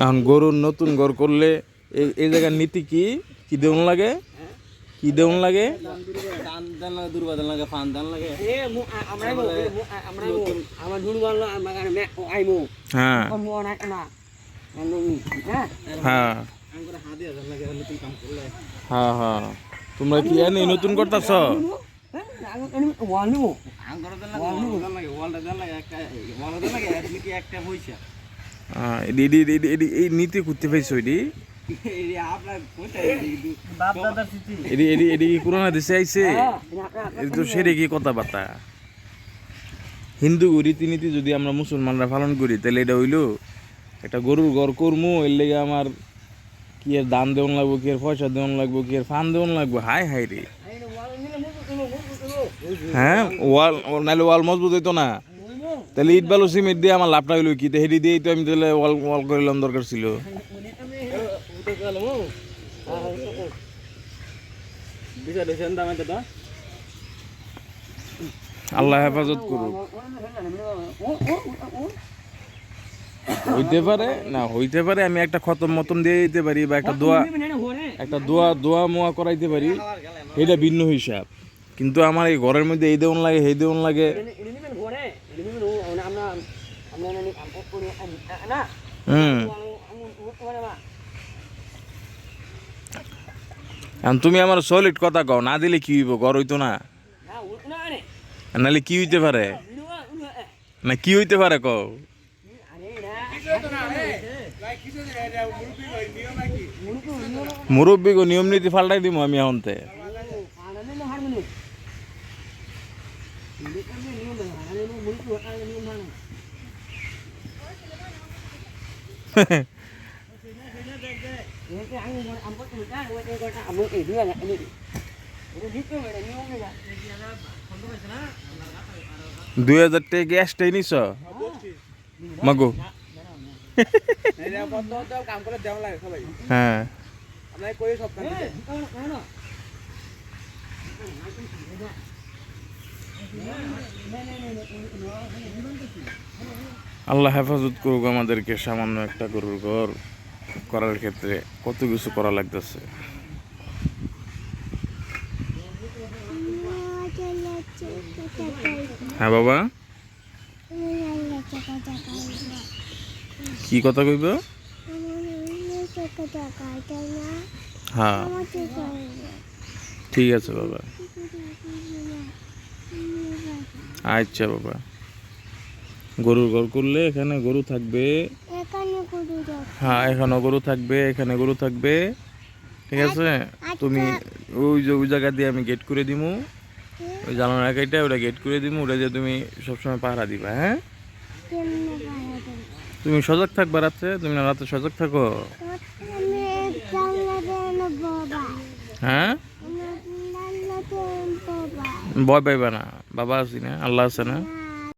এখন গরুর নতুন ঘর করলে এই জায়গার নীতি কি কি দেউন লাগে? কি দেউন লাগে? হ্যাঁ হ্যাঁ হ্যাঁ হ্যাঁ। তোমরা কি জানি নতুন করতেছ? এই নীতি করতে পাইছো এটি? এটি করোনা দেশে আইছে? এটি তো সেরে কি কথাবার্তা। হিন্দু রীতিনীতি যদি আমরা মুসলমানরা পালন করি তাহলে এটা হইলো একটা গরুর ঘর করমু, এর লেগে আমার কি এর দান দেওয়ান লাগবো, কি এর পয়সা দেওয়ান লাগবো, কি এর ফান দেওয়ান লাগবো। হাই হাই রে। হ্যাঁ ওয়াল নাহলে ওয়াল মজবুত হইতো না। তাহলে ইট বালু সিমেন্ট দিয়ে আমার লাভটা হইলো কি? হেডি দিয়েই তো আমি তাহলে ওয়াল ওয়াল করিলাম, দরকার ছিল। আল্লাহ হেফাজত করুক। হইতে পারে না হইতে পারে, আমি একটা খতম মতন দিয়ে দিতে পারি বা একটা দোয়া মোয়া করাইতে পারি, এটা ভিন্ন হিসাব। কিন্তু আমার এই ঘরের মধ্যে এই দেউন লাগে সেই দেউন লাগে। তুমি আমার সলিড কথা কও, না দিলে কি হইব? ঘর হইতো না, নাহলে কি হইতে পারে? না কি হইতে পারে কও? মুরব্বী গো নিয়ম নীতি পাল্টাই দিব আমি এখনতে। $2000 গ্যাসটাই নিছ মাগো? হ্যাঁ আল্লাহ হেফাজত করুক আমাদেরকে। সামান্য একটা গরুর ঘর করার ক্ষেত্রে কত কিছু করা লাগতেছে। হ্যাঁ বাবা, কি কথা কইব? হ্যাঁ ঠিক আছে বাবা, আচ্ছা বাবা। গরুর ঘর করলে এখানে গরু থাকবে, হ্যাঁ এখানেও গরু থাকবে, এখানে গরু থাকবে, ঠিক আছে? তুমি ওই জায়গা দিয়ে আমি গেট করে দিমু, ওই জানালা কাইটা ওটা গেট করে দিমু, ওটা দিয়ে তুমি সবসময় পাহারা দিবা। হ্যাঁ তুমি সজাগ থাকবা রাত্রে, তুমি না রাত্রে সজাগ থাকো। হ্যাঁ ভয় পাইবা না, বাবা আছি না, আল্লাহ আছে না।